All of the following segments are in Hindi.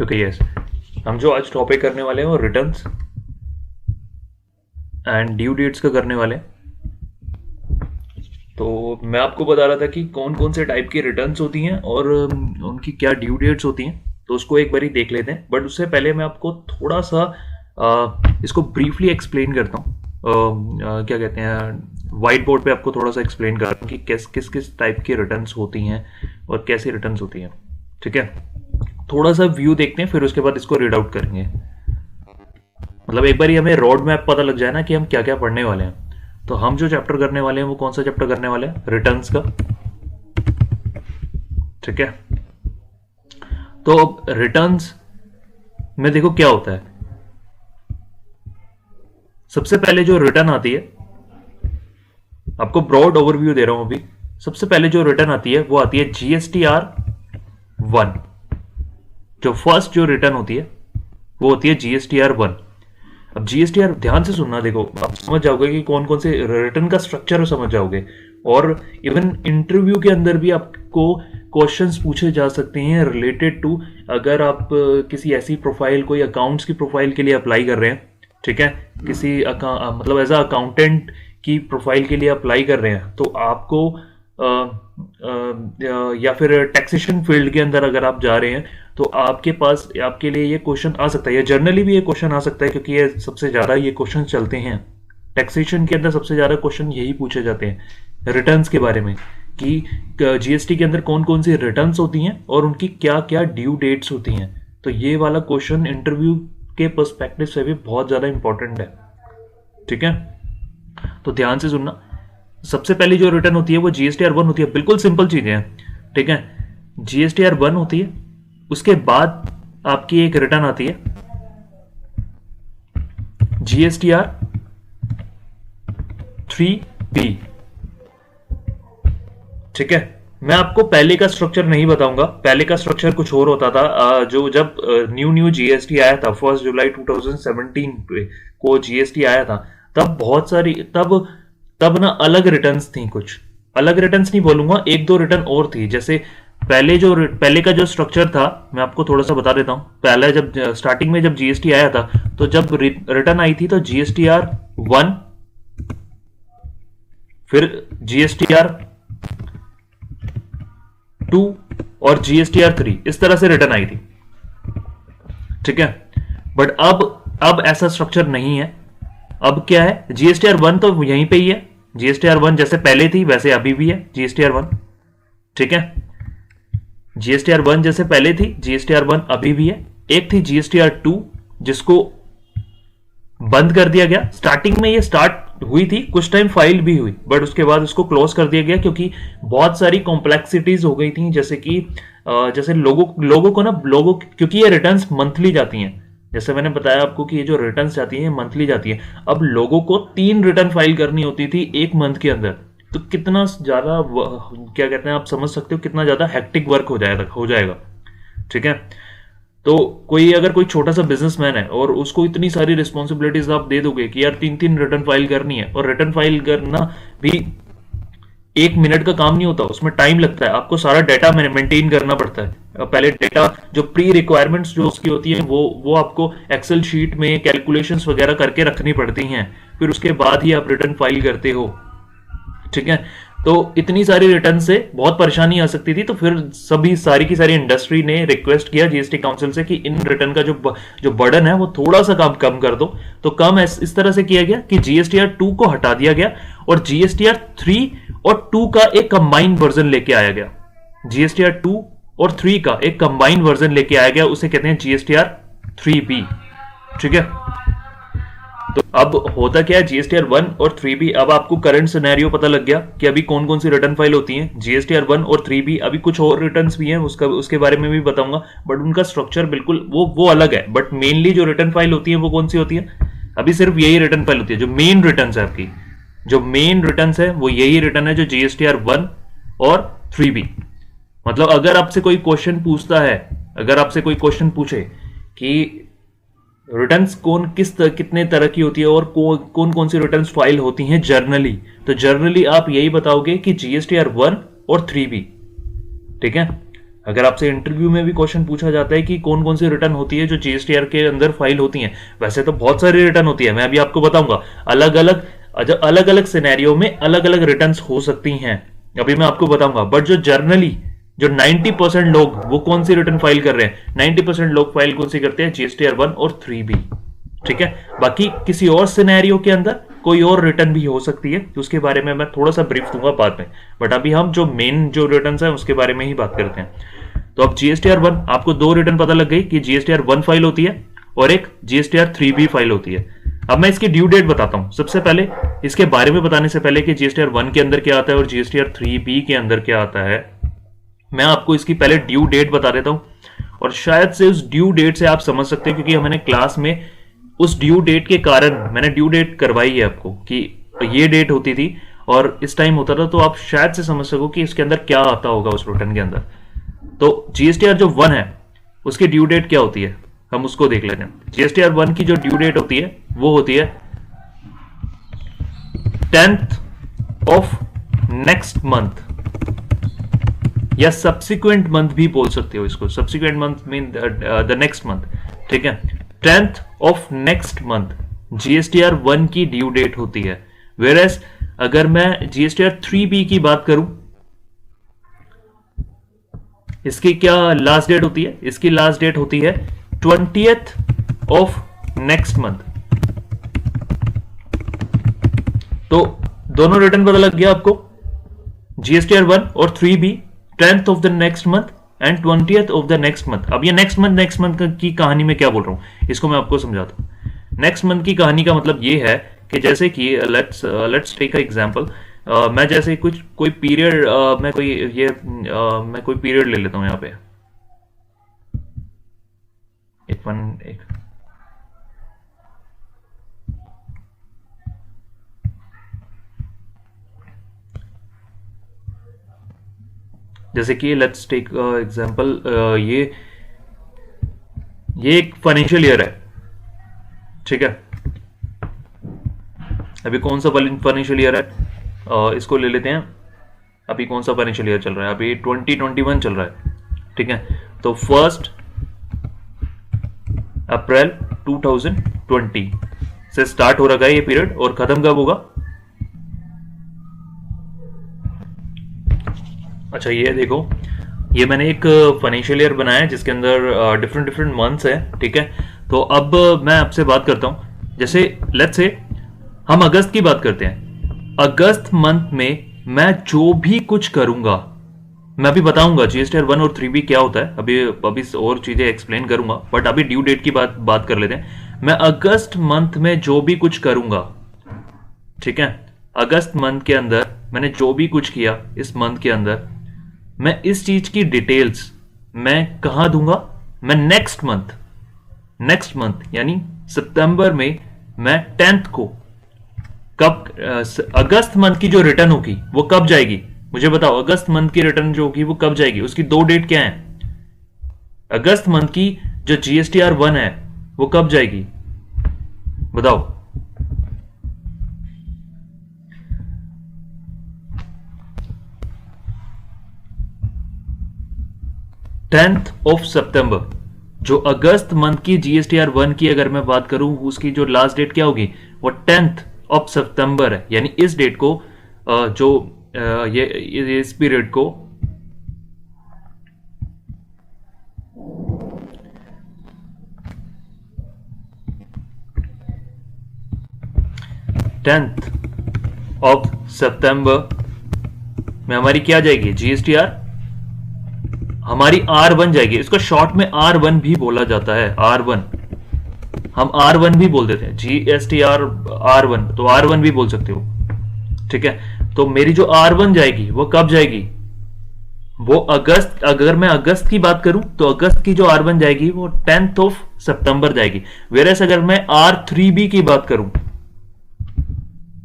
ओके यस, हम जो आज टॉपिक करने वाले हैं वो रिटर्न्स एंड ड्यू डेट्स का करने वाले हैं। तो मैं आपको बता रहा था कि कौन कौन से टाइप की रिटर्न्स होती हैं और उनकी क्या ड्यू डेट्स होती हैं, तो उसको एक बारी देख लेते हैं। बट उससे पहले मैं आपको थोड़ा सा इसको ब्रीफली एक्सप्लेन करता हूँ। क्या कहते हैं, वाइट बोर्ड पे आपको थोड़ा सा एक्सप्लेन करता हूँ कि किस किस किस टाइप की रिटर्न्स होती हैं और कैसी रिटर्न्स होती हैं। ठीक है, थोड़ा सा व्यू देखते हैं, फिर उसके बाद इसको रीड आउट करेंगे। मतलब एक बार हमें रोड मैप पता लग जाए ना कि हम क्या क्या पढ़ने वाले हैं। तो हम जो चैप्टर करने वाले हैं वो कौन सा चैप्टर करने वाले हैं? रिटर्न्स का। ठीक है, तो अब रिटर्न्स में देखो क्या होता है। सबसे पहले जो रिटर्न आती है, आपको ब्रॉड ओवरव्यू दे रहा हूं अभी। सबसे पहले जो रिटर्न आती है वो आती है GSTR 1। जो फर्स्ट जो रिटर्न होती है वो होती है GSTR 1। अब GSTR ध्यान से सुनना, देखो आप समझ जाओगे कि कौन कौन से रिटर्न का स्ट्रक्चर समझ जाओगे। और इवन इंटरव्यू के अंदर भी आपको क्वेश्चंस पूछे जा सकते हैं रिलेटेड टू, अगर आप किसी ऐसी प्रोफाइल, कोई अकाउंट्स की प्रोफाइल के लिए अप्लाई कर रहे हैं। ठीक है, किसी मतलब एज अ अकाउंटेंट की प्रोफाइल के लिए अप्लाई कर रहे हैं, तो आपको या फिर टैक्सेशन फील्ड के अंदर अगर आप जा रहे हैं तो आपके पास, आपके लिए ये क्वेश्चन आ सकता है, या जनरली भी ये क्वेश्चन आ सकता है, क्योंकि ये सबसे ज़्यादा ये क्वेश्चन चलते हैं टैक्सेशन के अंदर। सबसे ज़्यादा क्वेश्चन यही पूछे जाते हैं रिटर्न्स के बारे में, कि जीएसटी के अंदर कौन कौन सी रिटर्न्स होती हैं और उनकी क्या क्या ड्यू डेट्स होती हैं। तो ये वाला क्वेश्चन इंटरव्यू के पर्सपेक्टिव से भी बहुत ज़्यादा इंपॉर्टेंट है। ठीक है, तो ध्यान से सुनना। सबसे पहली जो रिटर्न होती है वो GSTR 1 होती है। बिल्कुल सिंपल चीजें हैं। ठीक है, GSTR 1 होती है, उसके बाद आपकी एक रिटर्न आती है GSTR 3B। ठीक है, मैं आपको पहले का स्ट्रक्चर नहीं बताऊंगा, पहले का स्ट्रक्चर कुछ और होता था। जो जब न्यू GST आया था 1 जुलाई 2017 को GST आया था, तब बहुत सारी तब ना अलग रिटर्न्स थी। कुछ अलग रिटर्न्स नहीं बोलूंगा, एक दो रिटर्न और थी। जैसे पहले का जो स्ट्रक्चर था, मैं आपको थोड़ा सा बता देता हूं। पहले जब स्टार्टिंग में जब GST आया था, तो जब रिटर्न आई थी तो GSTR 1, फिर GSTR 2 और GSTR 3, इस तरह से रिटर्न आई थी। ठीक है, बट अब ऐसा स्ट्रक्चर नहीं है। अब क्या है, GSTR 1 तो यहीं पे ही है। GSTR 1 जैसे पहले थी वैसे अभी भी है GSTR 1। ठीक है, GSTR 1 जैसे पहले थी, GSTR 1 अभी भी है। एक थी GSTR 2 जिसको बंद कर दिया गया। स्टार्टिंग में ये स्टार्ट हुई थी, कुछ टाइम फाइल भी हुई, बट उसके बाद उसको क्लोज कर दिया गया, क्योंकि बहुत सारी कॉम्प्लेक्सिटीज हो गई थी। जैसे कि जैसे लोगों को ना, क्योंकि ये रिटर्न्स मंथली जाती हैं। जैसे मैंने बताया आपको कि ये जो रिटर्न्स जाती हैं मंथली जाती है। अब लोगों को 3 रिटर्न फाइल करनी होती थी एक मंथ के अंदर। तो कितना ज्यादा, क्या कहते हैं, आप समझ सकते हो कितना ज्यादा हेक्टिक वर्क हो जाएगा। ठीक है, तो अगर कोई छोटा सा बिजनेसमैन है और उसको इतनी सारी रिस्पॉन्सिबिलिटीज आप दे दोगे कि यार 3 रिटर्न फाइल करनी है, और रिटर्न फाइल करना भी 1 मिनट का काम नहीं होता, उसमें टाइम लगता है। आपको सारा डाटा मेंटेन करना पड़ता है। पहले डाटा जो प्री रिक्वायरमेंट्स जो उसकी होती है वो आपको एक्सेल शीट में कैलकुलेशंस वगैरह करके रखनी पड़ती हैं, फिर उसके बाद ही आप रिटर्न फाइल करते हो। ठीक है, तो इतनी सारी रिटर्न से बहुत परेशानी आ सकती थी। तो फिर सारी की सारी इंडस्ट्री ने रिक्वेस्ट किया जीएसटी काउंसिल से कि इन रिटर्न का जो बर्डन है वो थोड़ा सा कम कर दो। तो कम इस तरह से किया गया कि GSTR 2 को हटा दिया गया और GSTR 3 और 2 का एक कंबाइंड वर्जन लेके आया गया। GSTR 2 और 3 का एक कंबाइंड वर्जन लेके आया गया, उसे कहते हैं GSTR 3B। ठीक है, तो अब होता क्या है, GSTR 1 और 3B, अब आपको करंट सिनेरियो पता लग गया कि अभी कौन कौन सी रिटर्न फाइल होती हैं। GSTR 1 और 3B, अभी कुछ और रिटर्न्स भी हैं, उसके बारे में भी बताऊंगा, बट उनका स्ट्रक्चर बिल्कुल वो अलग है। बट मेनली जो रिटर्न फाइल होती है वो कौन सी होती है? अभी सिर्फ यही रिटर्न फाइल होती है। जो मेन रिटर्न है आपकी, जो मेन रिटर्न है वो यही रिटर्न है, जो GSTR 1 और 3B। मतलब अगर आपसे कोई क्वेश्चन पूछता है, अगर आपसे कोई क्वेश्चन पूछे कि रिटर्न्स कितने तरह की होती है और कौन कौन सी रिटर्न्स फाइल होती हैं जर्नली, तो जर्नली आप यही बताओगे कि GSTR 1 और 3B। ठीक है, अगर आपसे इंटरव्यू में भी क्वेश्चन पूछा जाता है कि कौन कौन सी रिटर्न होती है जो जीएसटीआर के अंदर फाइल होती हैं, वैसे तो बहुत सारी रिटर्न होती है, मैं अभी आपको बताऊंगा अलग अलग सिनेरियो में अलग अलग रिटर्न हो सकती हैं, अभी मैं आपको बताऊंगा। बट जो जर्नली जो 90% लोग वो कौन सी रिटर्न फाइल कर रहे हैं, 90% लोग फाइल कौन सी करते हैं, जीएसटीआर 1 और 3B। ठीक है, बाकी किसी और सिनेरियो के अंदर कोई और रिटर्न भी हो सकती है, तो उसके बारे में मैं थोड़ा सा ब्रीफ दूंगा बाद में। बट अभी हम जो मेन जो रिटर्न है उसके बारे में ही बात करते हैं। तो अब जीएसटीआर 1, आपको दो रिटर्न पता लग गई कि जीएसटीआर 1 फाइल होती है और एक जीएसटीआर 3B फाइल होती है। अब मैं इसकी ड्यू डेट बताता हूं। सबसे पहले इसके बारे में बताने से पहले कि जीएसटीआर 1 के अंदर क्या आता है और जीएसटीआर 3B के अंदर क्या आता है, मैं आपको इसकी पहले ड्यू डेट बता देता हूं, और शायद से उस ड्यू डेट से आप समझ सकते हो, क्योंकि मैंने क्लास में उस ड्यू डेट के कारण मैंने ड्यू डेट करवाई है आपको कि ये डेट होती थी और इस टाइम होता था, तो आप शायद से समझ सको कि इसके अंदर क्या आता होगा उस रिटर्न के अंदर। तो जीएसटीआर जो 1 है उसकी ड्यू डेट क्या होती है, हम उसको देख लेते हैं। जीएसटीआर 1 की जो ड्यू डेट होती है वो होती है 10th ऑफ नेक्स्ट मंथ, या सब्सिक्वेंट मंथ भी बोल सकते हो इसको। Subsequent month mean the next month. ठीक है, 10th of next month GSTR 1 की ड्यू डेट होती है। वेयरएज अगर मैं जीएसटीआर 3B की बात करूं, इसकी क्या लास्ट डेट होती है, इसकी लास्ट डेट होती है 20th ऑफ नेक्स्ट मंथ। तो दोनों रिटर्न पता लग गया आपको, जीएसटीआर 1 और 3B 10th of the next month and 20th of the next month. अब ये नेक्स्ट मंथ की कहानी में क्या बोल रहा हूं, इसको मैं आपको समझाता हूं। नेक्स्ट मंथ की कहानी का मतलब ये है कि जैसे कि लेट्स टेक अ एग्जांपल, मैं जैसे कोई पीरियड मैं कोई पीरियड ले लेता हूं यहां पे, एक जैसे कि लेट्स टेक एग्जांपल, ये एक फाइनेंशियल ईयर है। ठीक है, अभी कौन सा फाइनेंशियल ईयर है, इसको ले लेते हैं। अभी कौन सा फाइनेंशियल ईयर चल रहा है, अभी 2021 चल रहा है। ठीक है, तो 1 अप्रैल 2020 से स्टार्ट हो रखा है ये पीरियड, और खत्म कब होगा, अच्छा ये देखो, ये मैंने एक फाइनेंशियल ईयर बनाया है जिसके अंदर डिफरेंट मंथ्स हैं। ठीक है, तो अब मैं आपसे बात करता हूं, जैसे लेट्स से हम अगस्त की बात करते हैं। अगस्त मंथ में मैं जो भी कुछ करूंगा, मैं अभी बताऊंगा जीएसटीआर 1 और 3B क्या होता है, अभी और चीजें एक्सप्लेन करूंगा, बट अभी ड्यू डेट की बात कर लेते हैं। मैं अगस्त मंथ में जो भी कुछ करूंगा, ठीक है, अगस्त मंथ के अंदर मैंने जो भी कुछ किया इस मंथ के अंदर, मैं इस चीज की डिटेल्स मैं कहां दूंगा, मैं नेक्स्ट मंथ यानी सितंबर में मैं 10th को, कब अगस्त मंथ की जो रिटर्न होगी वो कब जाएगी, मुझे बताओ। अगस्त मंथ की रिटर्न जो होगी वो कब जाएगी, उसकी दो डेट क्या है। अगस्त मंथ की जो जीएसटीआर 1 है वो कब जाएगी बताओ। 10th ऑफ सितंबर, जो अगस्त मंथ की जीएसटीआर 1 की अगर मैं बात करूं, उसकी जो लास्ट डेट क्या होगी, वो 10th ऑफ सितंबर है। यानी इस डेट को जो ये इस पीरियड को टेंथ ऑफ सितंबर में हमारी क्या जाएगी, जीएसटीआर हमारी R1 जाएगी। इसको शॉर्ट में R1 भी बोला जाता है, R1 हम R1 भी बोल देते हैं, जीएसटीआर R1, तो R1 भी बोल सकते हो। ठीक है, तो मेरी जो R1 जाएगी वो कब जाएगी, वो अगस्त, अगर मैं अगस्त की बात करूं तो अगस्त की जो R1 जाएगी वो 10th ऑफ सितंबर जाएगी। वेरएस अगर मैं R3B की बात करूं,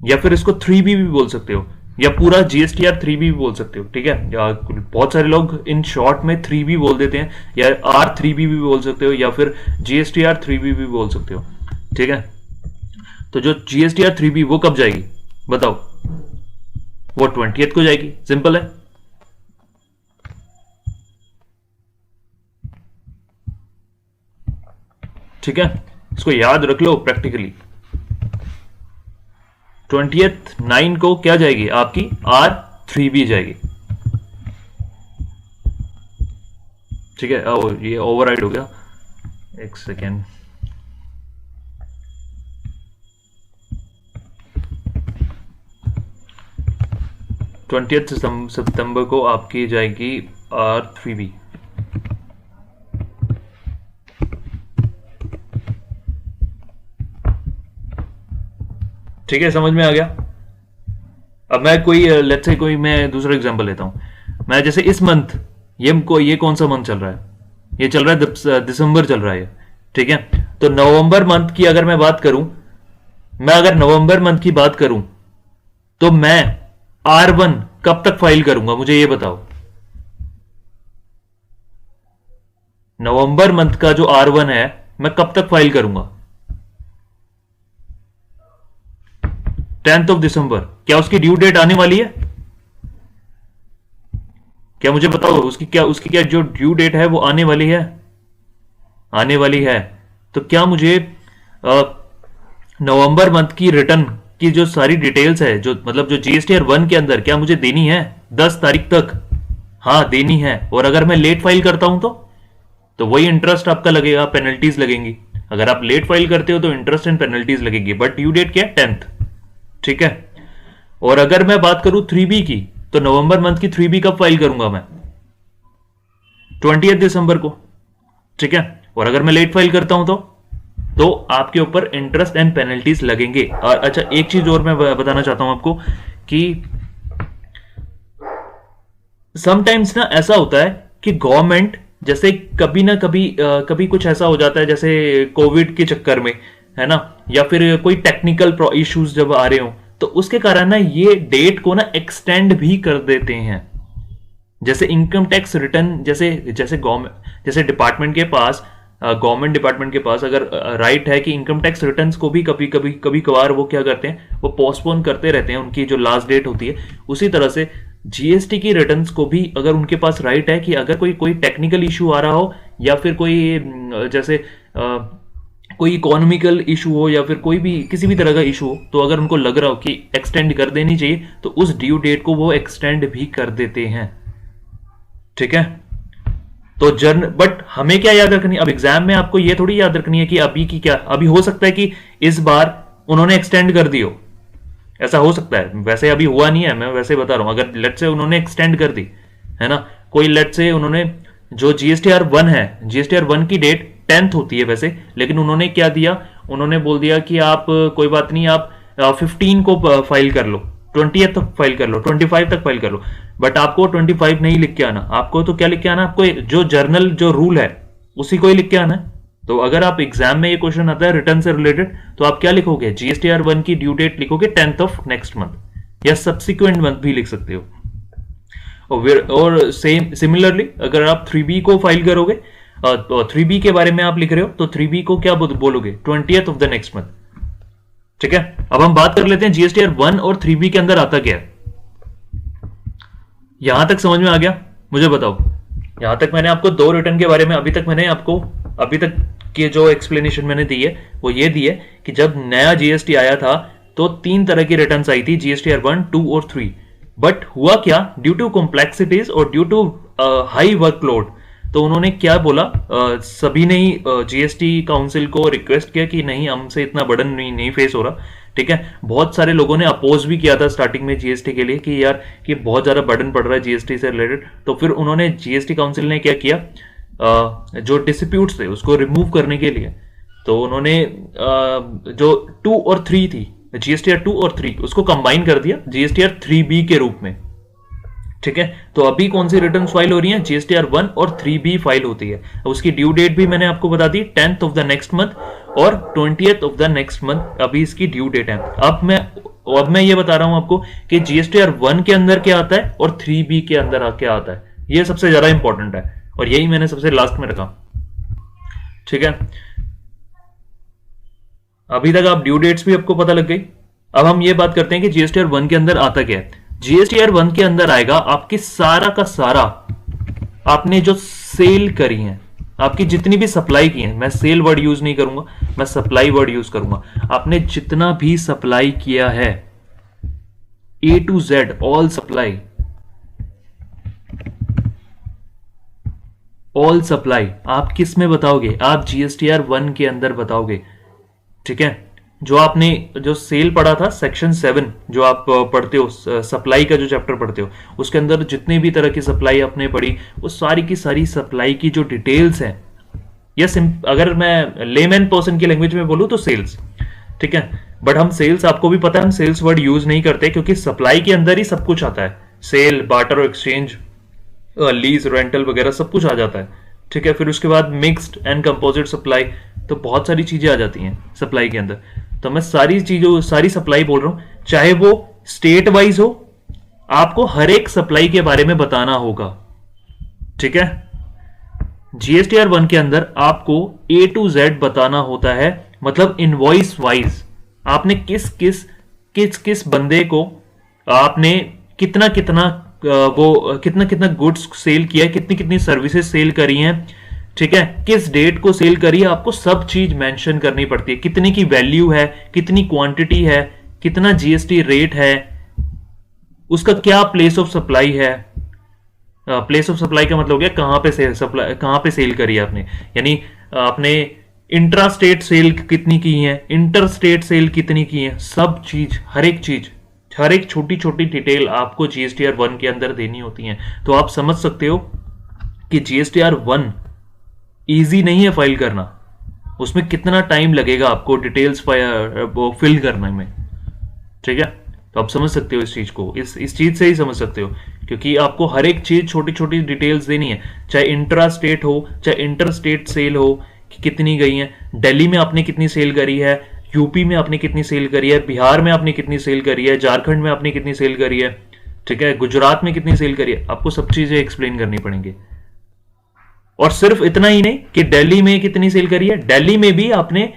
या फिर इसको 3B भी बोल सकते हो, या पूरा जीएसटीआर 3B भी बोल सकते हो। ठीक है, बहुत सारे लोग इन शॉर्ट में 3B बोल देते हैं, या R3B भी बोल सकते हो, या फिर जीएसटीआर 3B भी बोल सकते हो। ठीक है, तो जो जीएसटीआर 3B वो कब जाएगी बताओ, वो 20th को जाएगी। सिंपल है। ठीक है, इसको याद रख लो प्रैक्टिकली। 20th 9 को क्या जाएगी आपकी R3B जाएगी। ठीक है, ये ओवरराइड हो गया, एक सेकेंड। ट्वेंटियथ सितंबर को आपकी जाएगी R3B। ठीक है, समझ में आ गया। अब मैं कोई लेट्स से कोई मैं दूसरा एग्जांपल लेता हूं। मैं जैसे इस मंथ ये कौन सा मंथ चल रहा है, ये चल रहा है दिसंबर चल रहा है। ठीक है, तो नवंबर मंथ की अगर मैं बात करूं, मैं अगर नवंबर मंथ की बात करूं तो मैं R1 कब तक फाइल करूंगा, मुझे ये बताओ। नवंबर मंथ का जो R1 है मैं कब तक फाइल करूंगा? 10th of December. क्या उसकी ड्यू डेट आने वाली है? क्या मुझे बताओ, उसकी क्या जो ड्यू डेट है वो आने वाली है? आने वाली है। तो क्या मुझे नवंबर मंथ की रिटर्न की जो सारी डिटेल्स है, जो मतलब जो GSTR 1 के अंदर, क्या मुझे देनी है 10 तारीख तक? हाँ, देनी है। और अगर मैं लेट फाइल करता हूं तो वही इंटरेस्ट आपका लगेगा, पेनल्टीज लगेंगी। अगर आप लेट फाइल करते हो तो इंटरेस्ट एंड पेनल्टीज लगेगी, बट ड्यू डेट क्या है? 10th। ठीक है, और अगर मैं बात करूं 3B की, तो नवंबर मंथ की 3B कब फाइल करूंगा मैं? 20th दिसंबर को। ठीक है, और अगर मैं लेट फाइल करता हूं तो आपके ऊपर इंटरेस्ट एंड पेनल्टीज लगेंगे। और अच्छा, एक चीज और मैं बताना चाहता हूं आपको कि समटाइम्स ना ऐसा होता है कि गवर्नमेंट जैसे कभी ना कभी कुछ ऐसा हो जाता है, जैसे कोविड के चक्कर में, है ना, या फिर कोई टेक्निकल इश्यूज जब आ रहे हो, तो उसके कारण ना ये डेट को ना एक्सटेंड भी कर देते हैं। जैसे इनकम टैक्स रिटर्न, जैसे गवर्नमेंट, जैसे डिपार्टमेंट के पास, गवर्नमेंट डिपार्टमेंट के पास अगर राइट है कि इनकम टैक्स रिटर्न्स को भी कभी कभार वो क्या करते हैं, वो पोस्टपोन करते रहते हैं, उनकी जो लास्ट डेट होती है। उसी तरह से जीएसटी की रिटर्न्स को भी अगर उनके पास राइट है कि अगर कोई टेक्निकल इशू आ रहा हो, या फिर कोई जैसे कोई इकोनॉमिकल इशू हो, या फिर कोई भी किसी भी तरह का इशू हो, तो अगर उनको लग रहा हो कि एक्सटेंड कर देनी चाहिए, तो उस ड्यू डेट को वो एक्सटेंड भी कर देते हैं। ठीक है, तो बट हमें क्या याद रखनी, अब एग्जाम में आपको ये थोड़ी याद रखनी है कि अभी की क्या, अभी हो सकता है कि इस बार उन्होंने एक्सटेंड कर दी हो, ऐसा हो सकता है। वैसे अभी हुआ नहीं है, मैं वैसे बता रहा हूं। अगर लेट से उन्होंने एक्सटेंड कर दी, है ना, कोई लेट से उन्होंने जो GSTR 1 है, GSTR 1 की डेट 10th होती है वैसे, लेकिन उन्होंने क्या दिया, उन्होंने बोल दिया कि आप कोई बात नहीं, आप 15 को फाइल कर लो, 20th तक फाइल कर लो, 25 तक फाइल कर लो, बट आपको 25 नहीं लिख के आना। आपको तो क्या लिख के आना, आपको जो जर्नल जो रूल है उसी को ही लिख के आना है। तो अगर आप एग्जाम में ये क्वेश्चन आता है रिटर्न से रिलेटेड, तो आप क्या लिखोगे, GSTR 1 की ड्यू डेट लिखोगे 10th ऑफ नेक्स्ट मंथ, या सब्सिक्वेंट मंथ भी लिख सकते हो। और सेम सिमिलरली अगर आप 3B को फाइल करोगे, तो 3B के बारे में आप लिख रहे हो, तो 3B को क्या बोलोगे, 20th of the next month. ठीक है, अब हम बात कर लेते हैं GSTR 1 और 3B के अंदर आता क्या है। यहां तक समझ में आ गया? मुझे बताओ, यहां तक मैंने आपको दो रिटर्न के बारे में अभी तक की जो एक्सप्लेनेशन मैंने दी है वो ये दी है कि जब नया GST आया था तो 3 तरह की रिटर्न्स आई थी, GSTR 1, 2 और 3। बट हुआ क्या, ड्यू टू कॉम्प्लेक्सिटीज और ड्यू टू हाई वर्कलोड, तो उन्होंने क्या बोला, सभी ने ही GST काउंसिल को रिक्वेस्ट किया कि नहीं, हमसे इतना बर्डन नहीं फेस हो रहा। ठीक है, बहुत सारे लोगों ने अपोज भी किया था स्टार्टिंग में GST के लिए कि यार कि बहुत ज्यादा बर्डन पड़ रहा है GST से रिलेटेड। तो फिर उन्होंने GST काउंसिल ने क्या किया, जो डिस्प्यूट्स थे उसको रिमूव करने के लिए, तो उन्होंने जो 2 और 3 थी, GSTR 2 और 3, उसको कंबाइन कर दिया GSTR 3B के रूप में। ठीक है, तो अभी कौन सी रिटर्न फाइल हो रही है, GSTR 1 और 3B फाइल होती है। उसकी ड्यू डेट भी मैंने आपको बता दी, 10th of the next month और 20th of the next month अभी इसकी ड्यू डेट है। अब मैं ये बता रहा हूं आपको कि GSTR 1 के अंदर क्या आता है और 3B के अंदर क्या आता है, ये सबसे ज्यादा इंपॉर्टेंट है और यही मैंने सबसे लास्ट में रखा। ठीक है, अभी तक आप ड्यू डेट्स भी आपको पता लग गई। अब हम ये बात करते हैं कि GSTR 1 के अंदर आता क्या है। GSTR 1 के अंदर आएगा आपकी सारा का सारा आपने जो सेल करी है, आपकी जितनी भी सप्लाई की है, मैं सेल वर्ड यूज नहीं करूंगा, मैं सप्लाई वर्ड यूज करूंगा। आपने जितना भी सप्लाई किया है, A to Z all supply, all supply आप किस में बताओगे? आप GSTR 1 के अंदर बताओगे। ठीक है, जो आपने जो सेल पढ़ा था सेक्शन 7 जो आप पढ़ते हो, सप्लाई का जो चैप्टर पढ़ते हो, उसके अंदर जितने भी तरह की सप्लाई आपने पढ़ी, वो सारी की सारी सप्लाई की जो डिटेल्स हैं, या अगर मैं लेमैन पर्सन की लैंग्वेज में बोलूं तो सेल्स। ठीक है, बट हम सेल्स, आपको भी पता है हम सेल्स वर्ड यूज नहीं करते, क्योंकि सप्लाई के अंदर ही सब कुछ आता है। सेल, बार्टर और एक्सचेंज, लीज, रेंटल वगैरह सब कुछ आ जाता है। ठीक है, फिर उसके बाद मिक्स्ड एंड कंपोजिट सप्लाई, तो बहुत सारी चीजें आ जाती हैं सप्लाई के अंदर। तो मैं सारी चीजों, सारी सप्लाई बोल रहा हूं, चाहे वो स्टेट वाइज हो, आपको हर एक सप्लाई के बारे में बताना होगा। ठीक है, GSTR 1 के अंदर आपको A to Z बताना होता है, मतलब इनवॉइस वाइज आपने किस किस किस किस बंदे को आपने कितना कितना वो कितना कितना गुड्स सेल किया है, कितनी कितनी सर्विसेज सेल करी हैं। ठीक है, किस डेट को सेल करी है, आपको सब चीज मेंशन करनी पड़ती है। कितने की वैल्यू है, कितनी क्वांटिटी है, कितना GST रेट है, उसका क्या प्लेस ऑफ सप्लाई है। प्लेस ऑफ सप्लाई का मतलब हो गया कहां पे सेल, सप्लाई कहां पे सेल करी है आपने, यानी आपने इंट्रा स्टेट सेल कितनी की है, इंटर स्टेट सेल कितनी की है, सब चीज, हर एक चीज, हर एक छोटी छोटी डिटेल आपको GSTR 1 के अंदर देनी होती है। तो आप समझ सकते हो कि GSTR 1 इजी नहीं है फाइल करना, उसमें कितना टाइम लगेगा आपको डिटेल्स फिल करने में। ठीक है, तो आप समझ सकते हो इस चीज को, इस चीज से ही समझ सकते हो, क्योंकि आपको हर एक चीज छोटी छोटी डिटेल्स देनी है, चाहे इंट्रा स्टेट हो, चाहे इंटर स्टेट सेल हो कि कितनी गई है, दिल्ली में आपने कितनी सेल करी है, यूपी में आपने कितनी सेल करी है, बिहार में आपने कितनी सेल करी है, झारखंड में आपने कितनी सेल करी है, ठीक है, गुजरात में कितनी सेल करी है, आपको सब चीजें एक्सप्लेन करनी पड़ेंगी। और सिर्फ इतना ही नहीं कि दिल्ली में कितनी सेल करी है, दिल्ली में भी आपने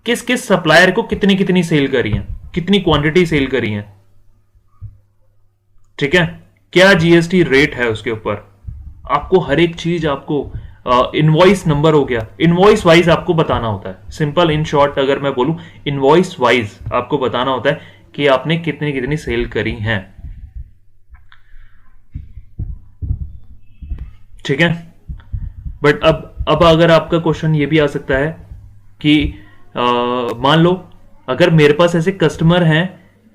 किस किस सप्लायर को कितनी कितनी सेल करी है, कितनी क्वांटिटी सेल करी है। ठीक है, क्या GST रेट है उसके ऊपर, आपको हर एक चीज, आपको इनवॉइस नंबर हो गया, इनवॉइस वाइज आपको बताना होता है। सिंपल इन शॉर्ट अगर मैं बोलूं, इनवॉइस वाइज आपको बताना होता है कि आपने कितनी कितनी सेल करी हैं। ठीक है, बट अब अगर आपका क्वेश्चन ये भी आ सकता है कि मान लो अगर मेरे पास ऐसे कस्टमर हैं,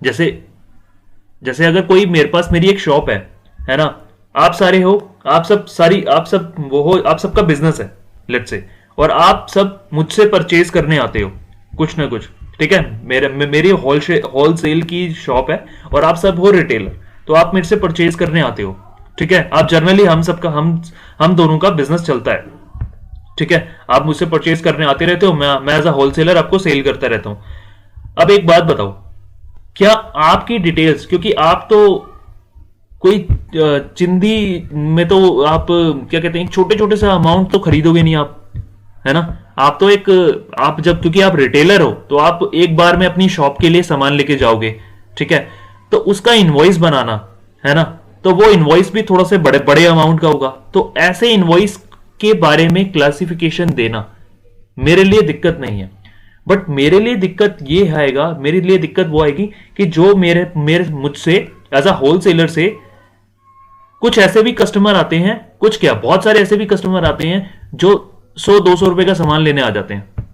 जैसे अगर कोई मेरे पास, मेरी एक शॉप है ना, आप सारे हो, आप सब वो हो, आप सबका बिजनेस है लेट्स से, और आप सब मुझसे परचेज करने आते हो कुछ ना कुछ। ठीक है, मेरी होलसेल की शॉप है और आप सब हो रिटेलर, तो आप मेरे से परचेज करने आते हो। ठीक है, आप जनरली हम दोनों का बिजनेस चलता है। ठीक है, आप मुझसे परचेज करने आते रहते हो, मैं एज अ होलसेलर आपको सेल करता रहता हूं। अब एक बात बताओ, क्या आपकी डिटेल्स, क्योंकि आप तो कोई चिंदी में तो आप क्या कहते हैं, छोटे छोटे से अमाउंट तो खरीदोगे नहीं आप, है ना, आप तो आप जब, क्योंकि आप रिटेलर हो तो आप एक बार में अपनी शॉप के लिए सामान लेके जाओगे। ठीक है, तो उसका इनवॉइस बनाना है ना, तो वो इनवॉइस भी थोड़ा से बड़े बड़े अमाउंट का होगा। तो ऐसे इनवॉइस के बारे में क्लासिफिकेशन देना मेरे लिए दिक्कत नहीं है, बट मेरे लिए दिक्कत ये आएगा, मेरे लिए दिक्कत वो आएगी कि जो मेरे मुझसे एज अ होलसेलर से कुछ ऐसे भी कस्टमर आते हैं, कुछ क्या बहुत सारे ऐसे भी कस्टमर आते हैं जो 100-200 रुपए का सामान लेने आ जाते हैं।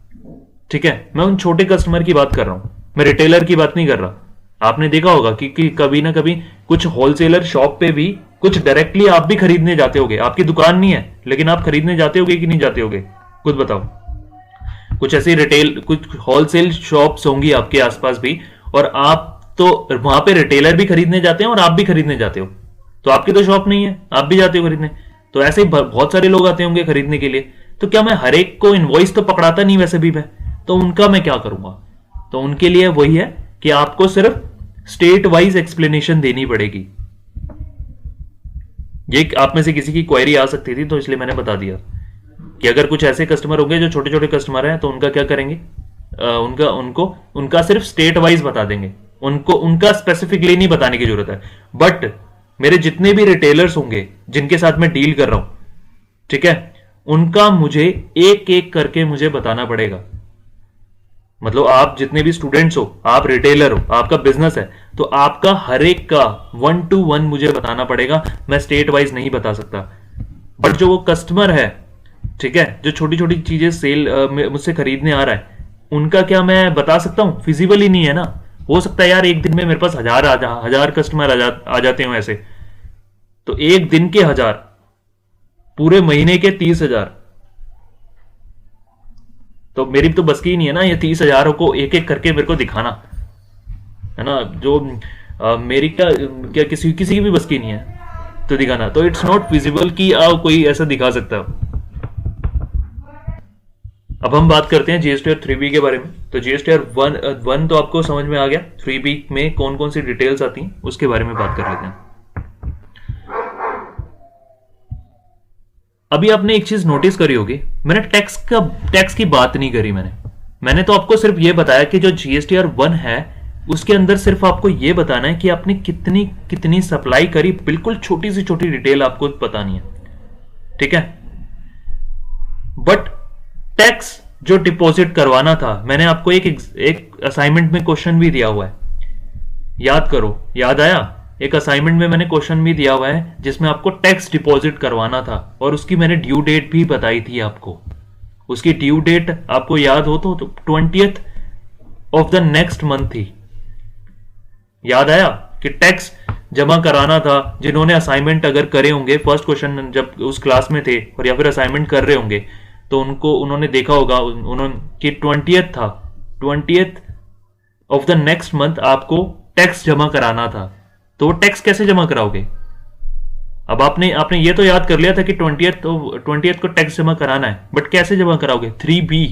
ठीक है, मैं उन छोटे कस्टमर की बात कर रहा हूं, मैं रिटेलर की बात नहीं कर रहा। आपने देखा होगा कि कभी ना कभी कुछ होलसेलर शॉप पे भी कुछ डायरेक्टली आप भी खरीदने जाते होगे, आपकी दुकान नहीं है लेकिन आप खरीदने जाते होगे कि नहीं जाते होगे, खुद बताओ। कुछ ऐसी कुछ होलसेल शॉप्स होंगी आपके आसपास भी, और आप तो वहां पे रिटेलर भी खरीदने जाते हैं और आप भी खरीदने जाते हो, तो आपकी तो शॉप नहीं है, आप भी जाते हो खरीदने। तो ऐसे ही बहुत सारे लोग आते होंगे खरीदने के लिए, तो क्या मैं हर एक को इनवॉइस तो पकड़ाता नहीं वैसे भी मैं, तो उनका मैं क्या करूंगा। तो उनके लिए वही है कि आपको सिर्फ स्टेट वाइज एक्सप्लेनेशन देनी पड़ेगी। ये आप में से किसी की क्वेरी आ सकती थी, तो इसलिए मैंने बता दिया कि अगर कुछ ऐसे कस्टमर होंगे जो छोटे छोटे कस्टमर हैं, तो उनका क्या करेंगे, उनका सिर्फ स्टेट वाइज बता देंगे, उनका स्पेसिफिकली नहीं बताने की जरूरत है। बट मेरे जितने भी रिटेलर्स होंगे जिनके साथ मैं डील कर रहा हूं, ठीक है, उनका मुझे एक एक करके मुझे बताना पड़ेगा। मतलब आप जितने भी स्टूडेंट्स हो, आप रिटेलर हो, आपका बिजनेस है, तो आपका हर एक का 1 to 1 मुझे बताना पड़ेगा। मैं स्टेट वाइज नहीं बता सकता। बट जो वो कस्टमर है, ठीक है, जो छोटी छोटी चीजें सेल मुझसे खरीदने आ रहा है, उनका क्या मैं बता सकता हूं? फिजिबल ही नहीं है ना। हो सकता है यार एक दिन में मेरे पास हजार कस्टमर आ जाते हो ऐसे, तो एक दिन के 1000, पूरे महीने के 30,000, तो मेरी तो बस की ही नहीं है ना ये 30,000 को एक एक करके मेरे को दिखाना, है ना। जो मेरी क्या क्या किसी किसी की भी बस की नहीं है तो दिखाना, तो इट्स नॉट विजिबल कि कोई ऐसा दिखा सकता है। अब हम बात करते हैं जीएसटीआर 3B के बारे में। तो जीएसटीआर 1 तो आपको समझ में आ गया, 3B में कौन कौन सी डिटेल्स आती हैं उसके बारे में बात कर लेते हैं। अभी आपने एक चीज नोटिस करी होगी, मैंने टैक्स की बात नहीं करी। मैंने तो आपको सिर्फ ये बताया कि जो जीएसटीआर 1 है उसके अंदर सिर्फ आपको ये बताना है कि आपने कितनी कितनी सप्लाई करी, बिल्कुल छोटी से छोटी डिटेल आपको बतानी है, ठीक है। बट टैक्स जो डिपॉजिट करवाना था, मैंने आपको एक असाइनमेंट में क्वेश्चन भी दिया हुआ है, याद करो, याद आया? एक असाइनमेंट में मैंने क्वेश्चन भी दिया हुआ है जिसमें आपको टैक्स डिपॉजिट करवाना था और उसकी मैंने ड्यू डेट भी बताई थी आपको। उसकी ड्यू डेट आपको याद हो तो 20th of the next month थी। याद आया कि टैक्स जमा कराना था? जिन्होंने असाइनमेंट अगर करे होंगे, फर्स्ट क्वेश्चन जब उस क्लास में थे और या फिर असाइनमेंट कर रहे होंगे, तो उन्होंने देखा होगा कि 20th था, 20th of the next month आपको टैक्स जमा कराना था। तो टैक्स कैसे जमा कराओगे? अब आपने ये तो याद कर लिया था कि 20th को टैक्स जमा कराना है, बट कैसे जमा कराओगे? 3B,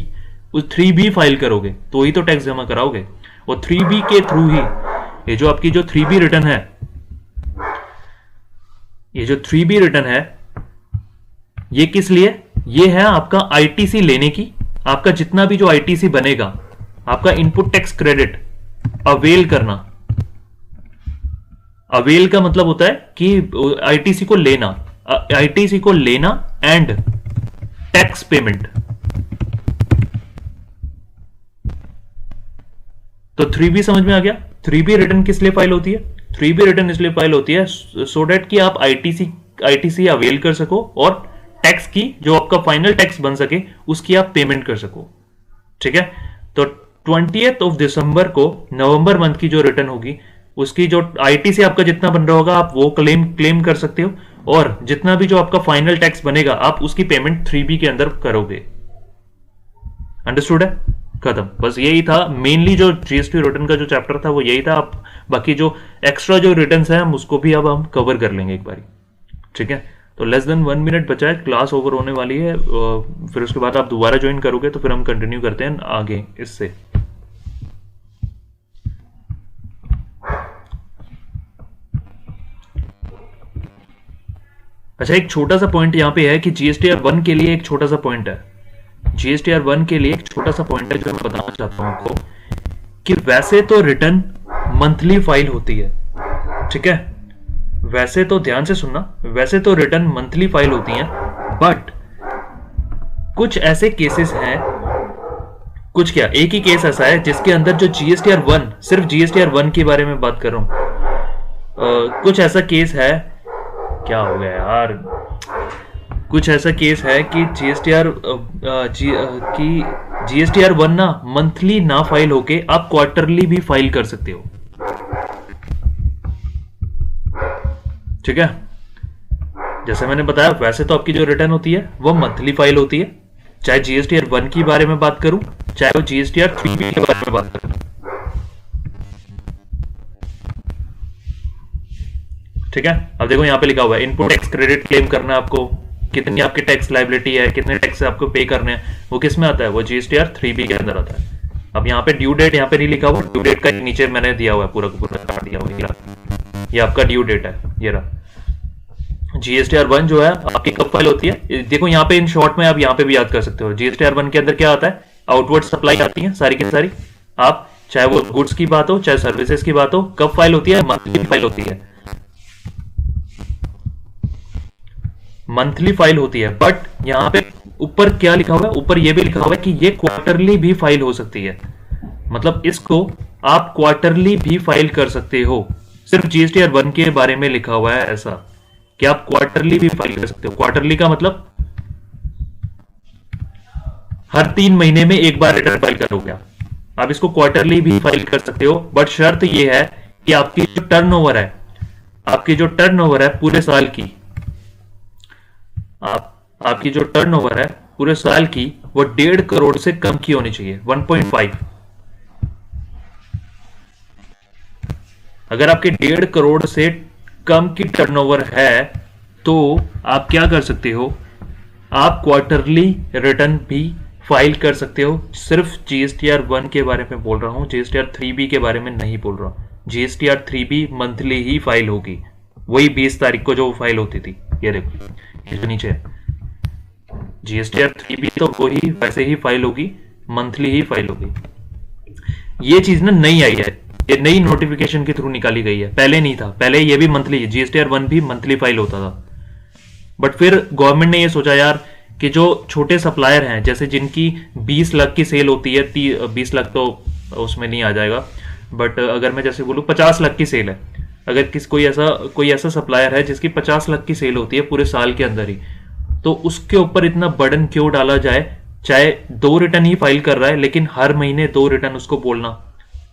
उस 3B फाइल करोगे तो ही तो टैक्स जमा कराओगे। और 3B के थ्रू ही ये जो आपकी जो 3B रिटर्न है, ये जो 3B रिटर्न है, ये किस लिए? ये है आपका आईटीसी लेने की। आपका जितना भी जो आईटीसी बनेगा, आपका इनपुट टैक्स क्रेडिट अवेल करना। अवेल का मतलब होता है कि आईटीसी को लेना, आईटीसी को लेना एंड टैक्स पेमेंट। तो 3B समझ में आ गया। 3B रिटर्न किस लिए फाइल होती है? 3B रिटर्न इसलिए फाइल होती है सो डेट कि आप आईटीसी अवेल कर सको और टैक्स की जो आपका फाइनल टैक्स बन सके उसकी आप पेमेंट कर सको, ठीक है। तो 20th ऑफ दिसंबर को, नवंबर मंथ की जो रिटर्न होगी, उसकी जो आईटीसी आपका जितना बन रहा होगा आप वो क्लेम कर सकते हो, और जितना भी जो आपका फाइनल टैक्स बनेगा आप उसकी पेमेंट 3B के अंदर करोगे। अंडरस्टूड है? खत्म। बस यही था मेनली जो जीएसटी रिटर्न का जो चैप्टर था वो यही था। आप बाकी जो एक्स्ट्रा जो रिटर्न्स हैं हम उसको भी अब हम कवर कर लेंगे एक बारी, ठीक है। तो लेस देन 1 मिनट बचा है, क्लास ओवर होने वाली है, फिर उसके बाद आप दोबारा ज्वाइन करोगे तो फिर हम कंटिन्यू करते हैं आगे इससे। अच्छा, एक छोटा सा पॉइंट यहां पे है कि जीएसटीआर 1 के लिए एक छोटा सा पॉइंट है, जीएसटीआर 1 के लिए एक छोटा सा पॉइंट है जो मैं बताना चाहता हूं आपको, कि वैसे तो रिटर्न मंथली फाइल होती है, ठीक है। वैसे तो ध्यान से सुनना, वैसे तो रिटर्न मंथली फाइल होती हैं, बट कुछ ऐसे केसेस हैं, कुछ क्या, एक ही केस ऐसा है जिसके अंदर जो जीएसटीआर 1, सिर्फ जीएसटीआर 1 के बारे में बात कर रहा हूं, कुछ ऐसा केस है, क्या हो गया यार, कुछ ऐसा केस है कि जीएसटीआर 1 ना मंथली ना फाइल होके आप क्वार्टरली भी फाइल कर सकते हो, ठीक है। जैसे मैंने बताया, वैसे तो आपकी जो रिटर्न होती है वो मंथली फाइल होती है, चाहे जीएसटीआर 1 के बारे में बात करूं, चाहे वो जीएसटीआर 3B के बारे में बात करूं, ठीक है। अब देखो यहां पे लिखा हुआ है इनपुट टैक्स क्रेडिट क्लेम करना है आपको, कितनी आपकी टैक्स लायबिलिटी है, कितने टैक्स आपको पे करने हैं, वो किस में आता है? वो जीएसटीआर 3B के अंदर आता है। अब यहाँ पे ड्यू डेट यहाँ पे नहीं लिखा हुआ, ड्यू डेट का नीचे मैंने दिया हुआ है, पूरा का पूरा काट दिया हुआ है, ये आपका ड्यू डेट है, ये रहा। जीएसटीआर 1 जो है आपकी कब फाइल होती है, देखो यहाँ पे इन शॉर्ट में आप यहाँ पे भी याद कर सकते हो। जीएसटीआर 1 के अंदर क्या आता है? आउटवर्ड सप्लाई आती है सारी की सारी, आप चाहे वो गुड्स की बात हो चाहे सर्विसेज की बात हो, कब फाइल होती है? मंथली फाइल होती है, मंथली फाइल होती है। बट यहाँ पे ऊपर क्या लिखा हुआ है, ऊपर ये भी लिखा हुआ है कि ये क्वार्टरली भी फाइल हो सकती है। मतलब इसको आप क्वार्टरली भी फाइल कर सकते हो। सिर्फ जीएसटीआर 1 के बारे में लिखा हुआ है ऐसा कि आप क्वार्टरली भी फाइल कर सकते हो। क्वार्टरली का मतलब हर 3 महीने में एक बार रिटर्न फाइल करोगे आप इसको क्वार्टरली भी फाइल कर सकते हो। बट शर्त यह है कि आपकी जो टर्नओवर है पूरे साल की, आपकी जो टर्नओवर है पूरे साल की वो 1.5 करोड़ से कम की होनी चाहिए, 1.5। अगर आपके 1.5 करोड़ से कम की टर्नओवर है तो आप क्या कर सकते हो, आप क्वार्टरली रिटर्न भी फाइल कर सकते हो। सिर्फ जीएसटीआर 1 के बारे में बोल रहा हूं, जीएसटीआर 3B के बारे में नहीं बोल रहा हूं। जीएसटीआर 3B मंथली ही फाइल होगी, वही 20 तारीख को जो फाइल होती थी। ये देखो ये जो नीचे है जीएसटीआर 3B, तो वही वैसे ही फाइल होगी, मंथली ही फाइल होगी। ये चीज ना नई आई है, ये नई नोटिफिकेशन के थ्रू निकाली गई है, पहले नहीं था। पहले ये भी मंथली, जीएसटीआर 1 भी मंथली फाइल होता था। बट फिर गवर्नमेंट ने ये सोचा यार कि जो छोटे सप्लायर हैं, जैसे जिनकी 20 लाख की सेल होती है, 20 लाख तो उसमें नहीं आ जाएगा, बट अगर मैं जैसे बोलूँ 50 लाख की सेल है, अगर कोई ऐसा सप्लायर है जिसकी 50 लाख की सेल होती है पूरे साल के अंदर ही, तो उसके ऊपर इतना बर्डन क्यों डाला जाए। चाहे 2 रिटर्न ही फाइल कर रहा है लेकिन हर महीने 2 रिटर्न उसको बोलना,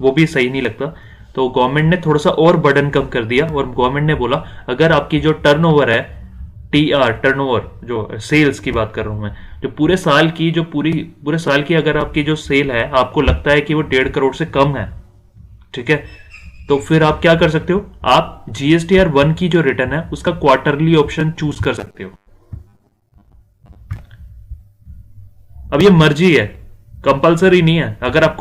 वो भी सही नहीं लगता। तो गवर्नमेंट ने थोड़ा सा और बर्डन कम कर दिया और गवर्नमेंट ने बोला अगर आपकी जो टर्नओवर है, टर्नओवर जो सेल्स की बात कर रहा हूं मैं, जो पूरे साल की पूरे साल की अगर आपकी जो सेल है आपको लगता है कि वो 1.5 करोड़ से कम है, ठीक है, तो फिर आप क्या कर सकते हो, आप जीएसटीआर 1 की जो रिटर्न है उसका क्वार्टरली ऑप्शन चूज कर सकते हो। अब ये मर्जी है, कंपलसरी नहीं है। अगर आप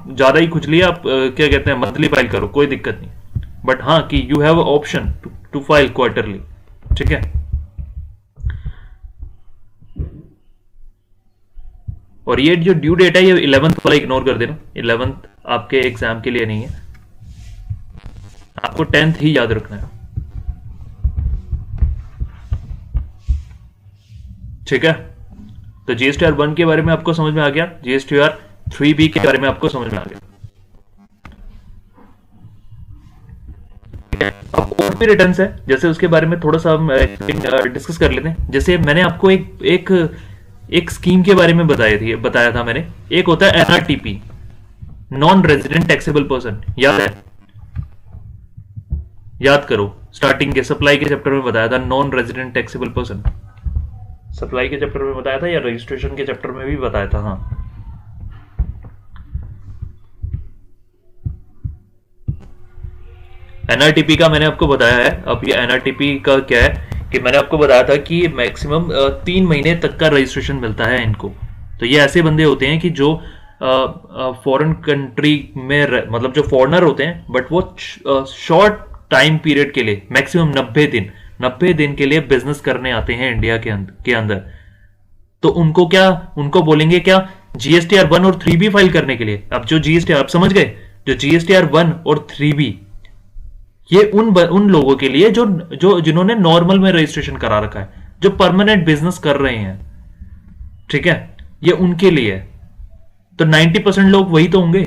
ज्यादा ही खुजली है, आप क्या कहते हैं मंथली फाइल करो, कोई दिक्कत नहीं। बट हाँ कि you have option to file quarterly, ठीक है। और ये जो ड्यू डेट है ये 11th वाला इग्नोर कर देना, 11th आपके एग्जाम के लिए नहीं है, आपको 10th ही याद रखना है, ठीक है। तो जीएसटीआर 1 के बारे में आपको समझ में आ गया, जीएसटीआर 3B के बारे में आपको समझ में आ गया। अब और भी रिटर्न्स है, जैसे उसके बारे में थोड़ा सा हम डिस्कस कर लेते हैं। जैसे मैंने आपको एक स्कीम के बारे में बताया था मैंने। एक होता है NRTP, non resident taxable person, याद है, याद करो, स्टार्टिंग के सप्लाई के चैप्टर में बताया था non resident taxable person, supply के चैप्टर में बताया था या रजिस्ट्रेशन के चैप्टर में भी बताया था, हाँ। एनआरटीपी का मैंने आपको बताया है। अब ये एनआरटीपी का क्या है कि मैंने आपको बताया था कि मैक्सिमम 3 महीने तक का रजिस्ट्रेशन मिलता है इनको। तो ये ऐसे बंदे होते हैं कि जो फॉरेन कंट्री में मतलब जो फॉरेनर होते हैं, बट वो शॉर्ट टाइम पीरियड के लिए, मैक्सिमम 90 दिन के लिए बिजनेस करने आते हैं इंडिया के अंदर। तो उनको बोलेंगे क्या, जीएसटीआर 1 और 3B फाइल करने के लिए। अब जो जीएसटीआर, आप समझ गए, जो जीएसटीआर 1 और 3B ये उन लोगों के लिए जो जिन्होंने नॉर्मल में रजिस्ट्रेशन करा रखा है, जो परमानेंट बिजनेस कर रहे हैं, ठीक है, ये उनके लिए है। तो 90% लोग वही तो होंगे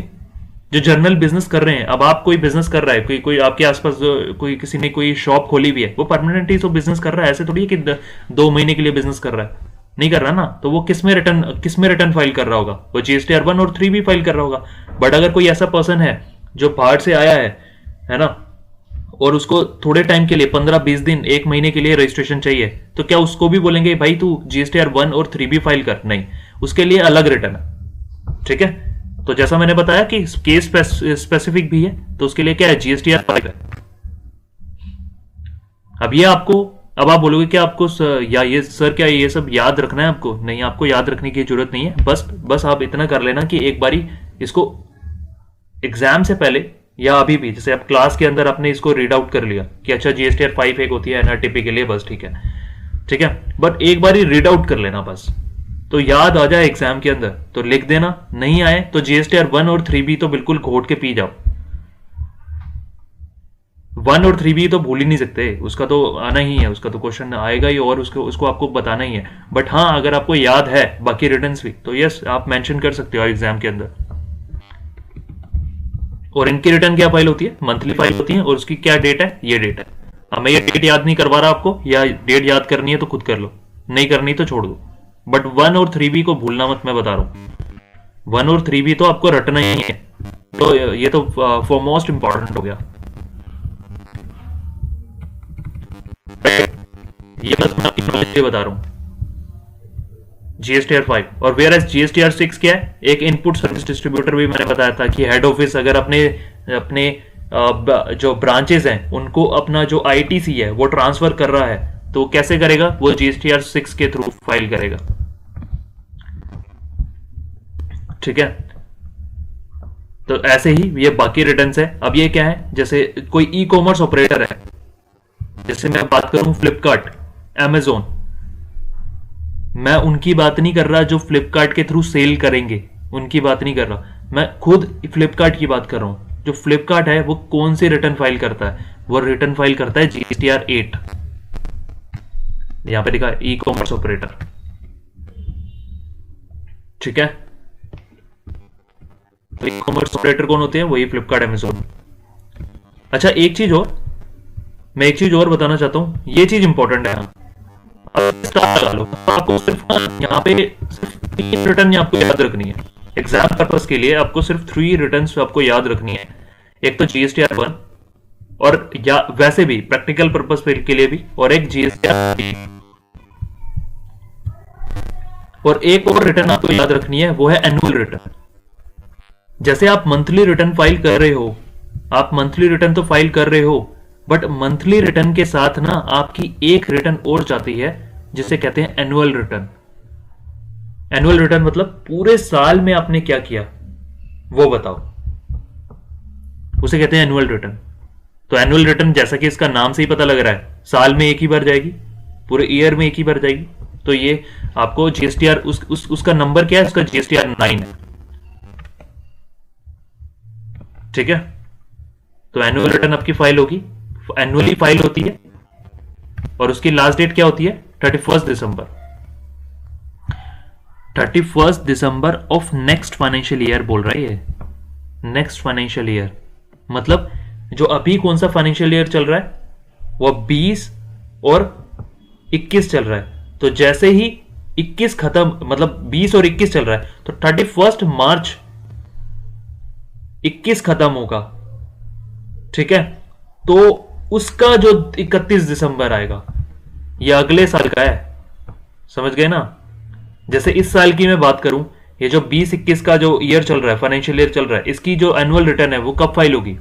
जो जर्नल बिजनेस कर रहे हैं। अब आप कोई बिजनेस कर रहा है, कोई आपके आसपास कोई किसी ने कोई शॉप खोली भी है, वो परमानेंट ही तो बिजनेस कर रहा है, ऐसे थोड़ी है कि 2 महीने के लिए बिजनेस कर रहा है, नहीं कर रहा ना। तो वो किस में रिटर्न फाइल कर रहा होगा, वो जीएसटीआर 1 और 3B फाइल कर रहा होगा। बट अगर कोई ऐसा पर्सन है जो बाहर से आया है ना, और उसको थोड़े टाइम के लिए 15-20 दिन, 1 महीने के लिए रजिस्ट्रेशन चाहिए, तो क्या उसको भी बोलेंगे भाई तू जीएसटीआर 1 और 3B फाइल कर? नहीं, उसके लिए अलग रिटर्न है, ठीक है। तो जैसा मैंने बताया कि केस स्पेसिफिक भी है, तो उसके लिए क्या है, जीएसटीआर 5 है। अब आप बोलोगे कि आपको ये सर क्या ये सब याद रखना है आपको? नहीं, आपको याद रखने की जरूरत नहीं है। बस आप इतना कर लेना कि एक बारी इसको एग्जाम से पहले या अभी भी, जैसे आप क्लास के अंदर आपने इसको रीड आउट कर लिया कि अच्छा जीएसटीआर 5 एक होती है एनआरटीपी के लिए, बस ठीक है। बट एक बारी रीड आउट कर लेना बस, तो याद आ जाए एग्जाम के अंदर तो लिख देना, नहीं आए तो जीएसटीआर 1 और 3B तो बिल्कुल घोट के पी जाओ। 1 और 3B तो भूल ही नहीं सकते, उसका तो आना ही है, उसका तो क्वेश्चन आएगा ही और उसको आपको बताना ही है। बट हाँ, अगर आपको याद है बाकी रिटर्न्स भी तो यस आप मेंशन कर सकते हो एग्जाम के अंदर। और इनकी रिटर्न क्या फाइल होती है? मंथली फाइल होती है। और उसकी क्या डेट है? ये डेट है। अब मैं ये डेट याद नहीं करवा रहा आपको, या डेट याद करनी है तो खुद कर लो, नहीं करनी तो छोड़ दो। बट 1 और 3B को भूलना मत, मैं बता रहा हूं। 1 और 3B तो आपको रटना ही है, तो ये तो फॉर मोस्ट इंपॉर्टेंट हो गया। ये बस मैं आपकी नॉलेज के लिए बता रहा हूं। GSTR 5 और वेयर एज GSTR 6 क्या है? एक इनपुट सर्विस डिस्ट्रीब्यूटर भी मैंने बताया था कि हेड ऑफिस अगर अपने अपने जो ब्रांचेस हैं उनको अपना जो ITC है वो ट्रांसफर कर रहा है, तो कैसे करेगा? वो GSTR 6 के थ्रू फाइल करेगा। ठीक है, तो ऐसे ही ये बाकी रिटर्न्स है। अब ये क्या है? जैसे कोई ई कॉमर्स ऑपरेटर है, जैसे मैं बात करूं फ्लिपकार्ट, Amazon, मैं उनकी बात नहीं कर रहा जो फ्लिपकार्ट के थ्रू सेल करेंगे, उनकी बात नहीं कर रहा, मैं खुद फ्लिपकार्ट की बात कर रहा हूं। जो फ्लिपकार्ट है वो कौन सी रिटर्न फाइल करता है? वो रिटर्न फाइल करता है GSTR 8। यहां पे लिखा है ई कॉमर्स ऑपरेटर। ठीक है, तो ई कॉमर्स ऑपरेटर कौन होते हैं? वही फ्लिपकार्ट, Amazon। अच्छा, एक चीज और, मैं एक चीज और बताना चाहता हूं, ये चीज इंपॉर्टेंट है। स्टार लगा लो, आपको सिर्फ यहाँ पे सिर्फ 3 रिटर्न आपको याद रखनी है एग्जाम पर्पस के लिए। आपको सिर्फ 3 रिटर्न्स आपको याद रखनी है। एक तो GSTR 1 और या वैसे भी प्रैक्टिकल पर्पस के लिए भी, और एक GSTR 3। और एक और रिटर्न आपको याद रखनी है, वो है एनुअल रिटर्न। जैसे आप मंथली रिटर्न फाइल कर रहे हो, आप मंथली रिटर्न तो फाइल कर रहे हो, बट मंथली रिटर्न के साथ ना आपकी एक रिटर्न और जाती है जिसे कहते हैं एनुअल रिटर्न। एनुअल रिटर्न मतलब पूरे साल में आपने क्या किया वो बताओ, उसे कहते हैं एनुअल रिटर्न। तो एनुअल रिटर्न जैसा कि इसका नाम से ही पता लग रहा है, साल में एक ही बार जाएगी, पूरे ईयर में एक ही बार जाएगी। तो ये आपको GSTR उसका नंबर क्या है? उसका GSTR 9 है। ठीक है, तो एनुअल रिटर्न आपकी फाइल होगी, एनुअली फाइल होती है, और उसकी लास्ट डेट क्या होती है? 31 दिसंबर। 31 December of next financial year बोल रहा है ये, नेक्स्ट फाइनेंशियल ईयर। मतलब जो अभी कौन सा फाइनेंशियल ईयर चल रहा है? वो 20 और 21 चल रहा है। तो जैसे ही 21 खत्म, मतलब 20 और 21 चल रहा है, तो 31 मार्च 21 खत्म होगा। ठीक है, तो उसका जो 31 दिसंबर आएगा ये अगले साल का है। समझ गए ना? जैसे इस साल की मैं बात करूं, ये जो 20-21 का जो ईयर चल रहा है, फाइनेंशियल ईयर चल रहा है, इसकी जो एनुअल रिटर्न है वो कब फाइल होगी?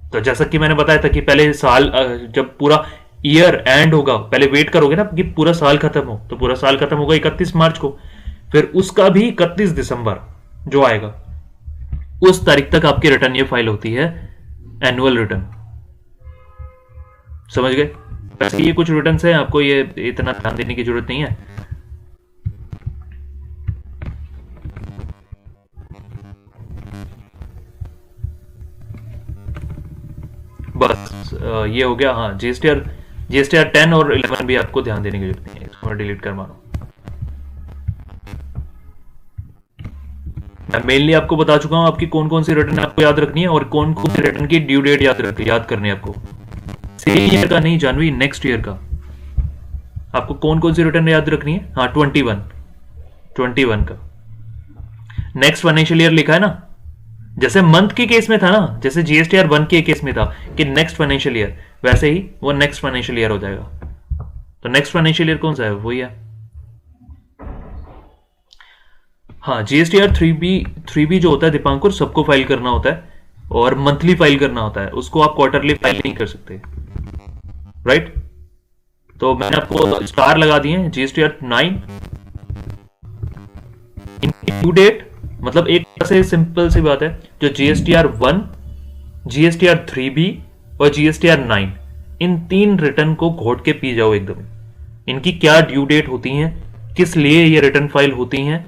तो जैसा कि मैंने बताया था कि पहले साल, जब पूरा ईयर एंड होगा, पहले वेट करोगे ना कि पूरा साल खत्म हो, तो पूरा साल खत्म होगा 31 मार्च को, फिर उसका भी 31 दिसंबर जो आएगा, उस तारीख तक आपकी रिटर्न ये फाइल होती है, एनुअल रिटर्न। समझ गए? वैसे ये कुछ रिटर्न्स हैं, आपको ये इतना ध्यान देने की जरूरत नहीं है। बस ये हो गया। हाँ, GSTR 10 और 11 भी आपको ध्यान देने की जरूरत नहीं है, इसको मैं डिलीट कर मारूं। मैं मेनली आपको बता चुका हूं आपकी कौन कौन सी रिटर्न आपको याद रखनी है और कौन कौन सी रिटर्न की ड्यू डेट याद करनी है आपको। सेम ईयर का नहीं जानवी, नेक्स्ट ईयर का आपको कौन कौन सी रिटर्न याद रखनी है। हाँ, 21 का नेक्स्ट फाइनेंशियल ईयर लिखा है ना, जैसे मंथ के केस में था ना, जैसे GSTR 1 के केस में था कि नेक्स्ट फाइनेंशियल ईयर, वैसे ही वो नेक्स्ट फाइनेंशियल ईयर हो जाएगा। तो नेक्स्ट फाइनेंशियल ईयर कौन सा है? वही है। हाँ, GSTR 3B जो होता है दीपांकुर, सबको फाइल करना होता है और मंथली फाइल करना होता है, उसको आप क्वार्टरली फाइल नहीं कर सकते। राइट? तो मैंने आपको स्टार लगा दिए हैं। GSTR 9 इनकी ड्यू डेट, मतलब एक तरह से सिंपल सी बात है, जो GSTR 1, GSTR 3B और GSTR 9, इन 3 रिटर्न को घोट के पी जाओ एकदम। इनकी क्या ड्यू डेट होती हैं, किस लिए ये रिटर्न फाइल होती हैं,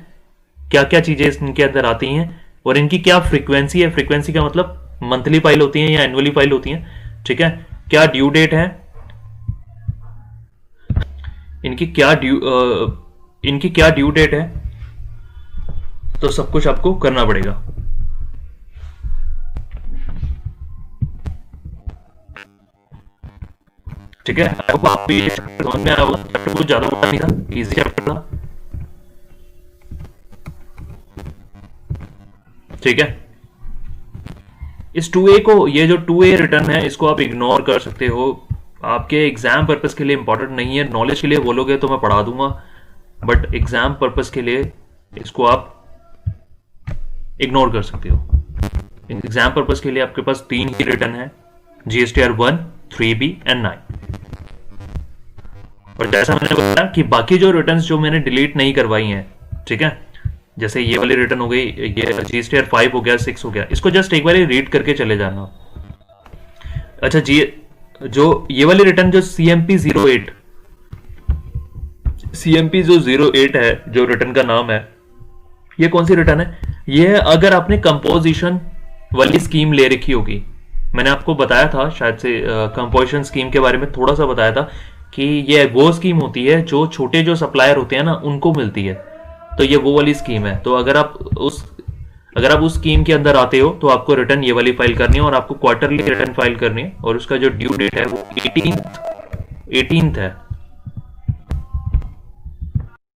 क्या क्या चीजें इनके अंदर आती हैं, और इनकी क्या फ्रीक्वेंसी है। फ्रीक्वेंसी का मतलब मंथली फाइल होती है या एनुअली फाइल होती है, ठीक है, क्या ड्यू डेट है, इनकी क्या ड्यू डेट है, तो सब कुछ आपको करना पड़ेगा। ठीक है, आपको आप भी समझ में आया होगा, चैप्टर कुछ ज्यादा बड़ा नहीं था, इजी चैप्टर था। ठीक है, इस 2A को, ये जो 2A रिटर्न है, इसको आप इग्नोर कर सकते हो, आपके एग्जाम पर्पस के लिए इंपॉर्टेंट नहीं है। नॉलेज के लिए बोलोगे तो मैं पढ़ा दूंगा, बट एग्जाम पर्पस के लिए इसको आप इग्नोर कर सकते हो। एग्जाम पर्पस के लिए आपके पास 3 ही रिटर्न है, GSTR 1, 3B एंड 9। और जैसा मैंने बताया कि बाकी जो रिटर्न्स जो मैंने डिलीट नहीं करवाई हैं, ठीक है, जैसे ये वाली रिटर्न हो गई, ये GSTR 5 हो गया, 6 हो गया, इसको जस्ट एक बार रीड करके चले जाना। अच्छा जो ये वाली रिटर्न जो CMP 08 जो 08 है, जो रिटर्न का नाम है, ये कौन सी रिटर्न है? ये है अगर आपने कंपोजिशन वाली स्कीम ले रखी होगी। मैंने आपको बताया था शायद से, कंपोजिशन स्कीम के बारे में थोड़ा सा बताया था कि ये वो स्कीम होती है जो छोटे जो सप्लायर होते हैं ना, उनको मिलती है। तो ये वो वाली स्कीम है। तो अगर आप उस स्कीम के अंदर आते हो तो आपको रिटर्न ये वाली फाइल करनी है, और आपको क्वार्टरली रिटर्न फाइल करनी है, और उसका जो ड्यू डेट है वो 18th है।